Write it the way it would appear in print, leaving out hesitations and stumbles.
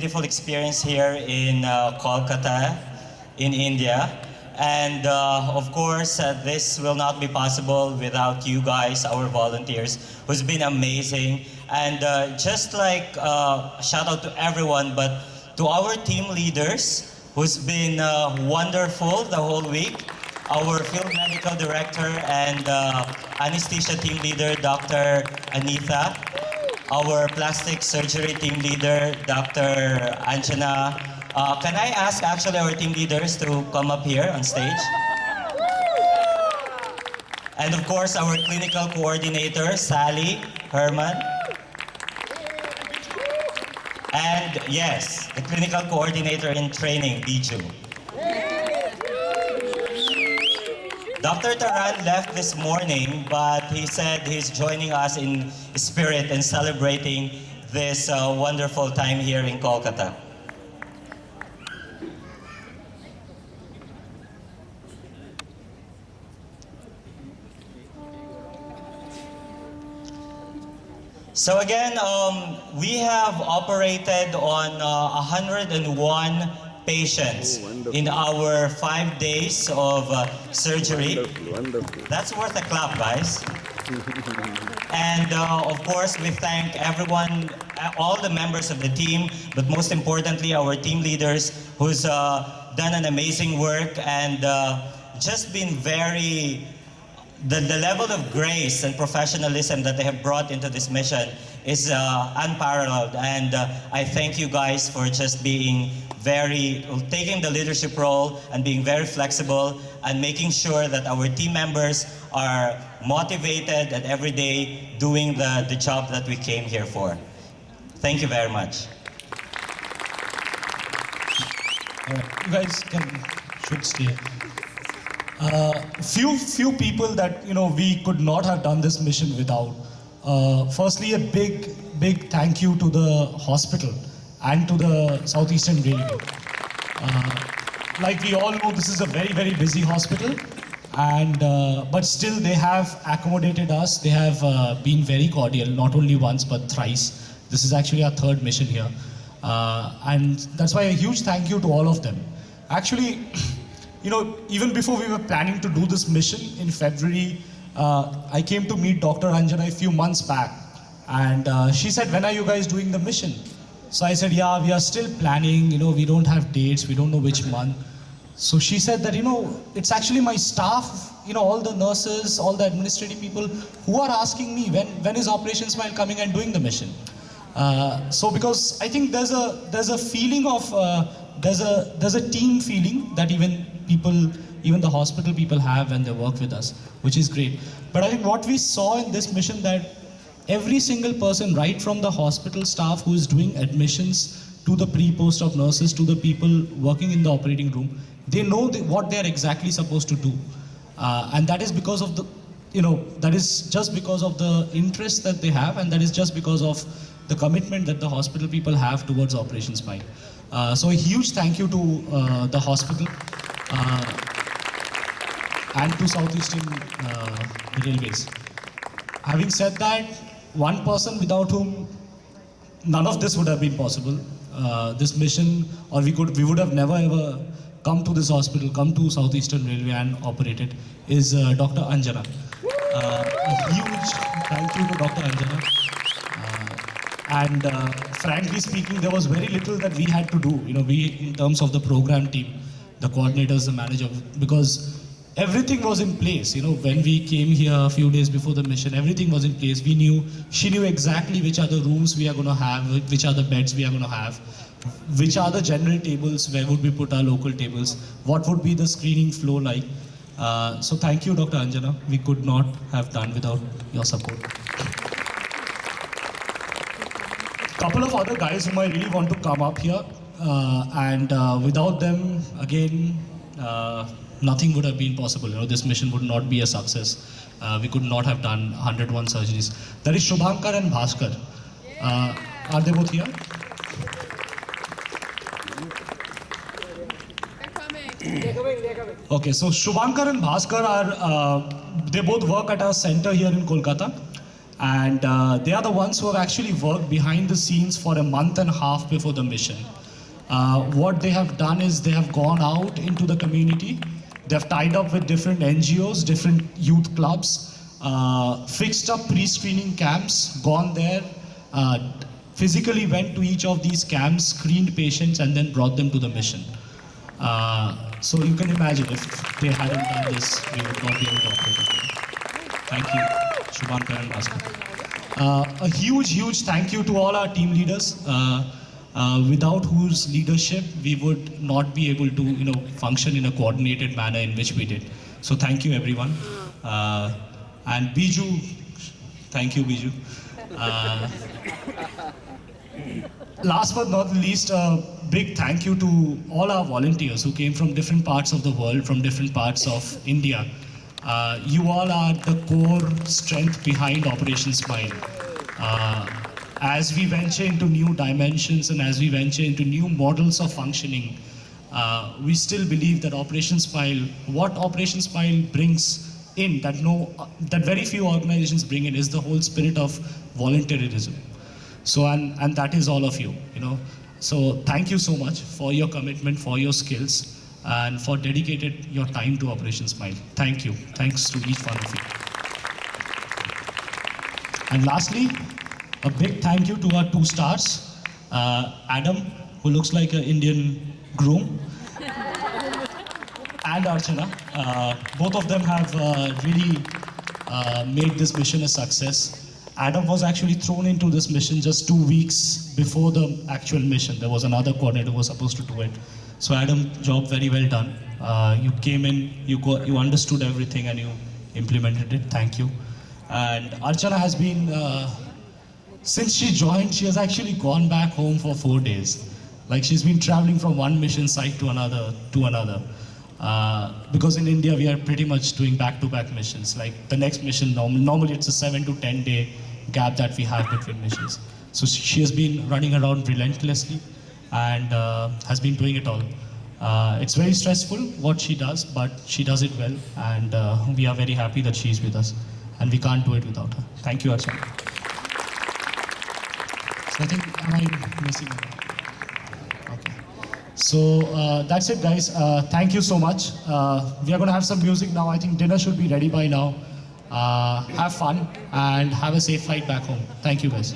beautiful experience here in Kolkata, in India. And of course, this will not be possible without you guys, our volunteers, who's been amazing. And just like shout out to everyone, but to our team leaders, who's been wonderful the whole week. Our field medical director and anesthesia team leader, Dr. Anita. Our plastic surgery team leader, Dr. Anjana. Can I ask actually our team leaders to come up here on stage? And of course, our clinical coordinator, Sally Herman. And yes, the clinical coordinator in training, Biju. Dr. Taran left this morning, but he said he's joining us in spirit and celebrating this wonderful time here in Kolkata. So again, we have operated on 101 patients in our 5 days of surgery. Wonderful. That's worth a clap, guys. And of course, we thank everyone, all the members of the team, but most importantly, our team leaders who's done an amazing work and just been very, the level of grace and professionalism that they have brought into this mission is unparalleled. And I thank you guys for just being taking the leadership role and being very flexible and making sure that our team members are motivated and every day doing the job that we came here for. Thank you very much. You guys should stay. Few people that we could not have done this mission without. Firstly, a big thank you to the hospital and to the Southeastern Railway. Like we all know, this is a very busy hospital, and but still they have accommodated us. They have been very cordial, not only once but thrice. This is actually our third mission here, and that's why a huge thank you to all of them. Actually, even before we were planning to do this mission in February, I came to meet Dr. Anjana a few months back, and she said, "When are you guys doing the mission?" So I said, "Yeah, we are still planning, we don't have dates, we don't know which month." So she said that, it's actually my staff, all the nurses, all the administrative people who are asking me when is Operation Smile coming and doing the mission. So because I think there's a feeling of, there's a team feeling that even the hospital people have when they work with us, which is great. But I think what we saw in this mission, that every single person, right from the hospital staff who is doing admissions to the pre-post of nurses, to the people working in the operating room, they know what they're exactly supposed to do. And that is because of that is just because of the interest that they have, and that is just because of the commitment that the hospital people have towards Operation Smile. So a huge thank you to the hospital and to Southeastern Railways. Having said that, one person without whom none of this would have been possible. This mission, or we would have never ever come to this hospital, come to Southeastern Railway and operate it, is Dr. Anjana. A huge thank you to Dr. Anjana. And frankly speaking, there was very little that we had to do, we in terms of the program team, the coordinators, the manager, because everything was in place. When we came here a few days before the mission, everything was in place. She knew exactly which are the rooms we are going to have, which are the beds we are going to have, which are the general tables, where would we put our local tables, what would be the screening flow like. So thank you, Dr. Anjana. We could not have done without your support. Couple of other guys whom I really want to come up here, and without them, again, nothing would have been possible. This mission would not be a success. We could not have done 101 surgeries. That is Shubhankar and Bhaskar. Are they both here? They're coming. Okay, so Shubhankar and Bhaskar are, they both work at our center here in Kolkata. And they are the ones who have actually worked behind the scenes for a month and a half before the mission. What they have done is they have gone out into the community. They've tied up with different NGOs, different youth clubs, fixed up pre-screening camps, gone there, physically went to each of these camps, screened patients, and then brought them to the mission. So you can imagine if they hadn't done this, we would not be able to operate it. Thank you, Shubhankar and Bhaskar. A huge thank you to all our team leaders, without whose leadership we would not be able to, function in a coordinated manner in which we did. So thank you, everyone. And Biju, thank you, Biju. Last but not least, a big thank you to all our volunteers who came from different parts of the world, from different parts of India. You all are the core strength behind Operation Smile. As we venture into new dimensions and as we venture into new models of functioning, we still believe that what Operation Smile brings in, that very few organizations bring in, is the whole spirit of volunteerism. So, and that is all of you, So thank you so much for your commitment, for your skills, and for dedicated your time to Operation Smile. Thank you. Thanks to each one of you. And lastly, a big thank you to our 2 stars, Adam, who looks like an Indian groom, and Archana. Both of them have really made this mission a success. Adam was actually thrown into this mission just 2 weeks before the actual mission. There was another coordinator who was supposed to do it. So Adam, job very well done. You came in, you understood everything and you implemented it. Thank you. And Archana has been, since she joined, she has actually gone back home for 4 days. Like, she's been traveling from one mission site to another. Because in India, we are pretty much doing back-to-back missions. Like, the next mission, normally it's a 7 to 10 day gap that we have between missions. So she has been running around relentlessly and has been doing it all. It's very stressful what she does, but she does it well, and we are very happy that she's with us, and we can't do it without her. Thank you, Archana. So I think, am I missing anything? Okay. So that's it, guys. Thank you so much. We are going to have some music now. I think dinner should be ready by now. Have fun and have a safe flight back home. Thank you, guys.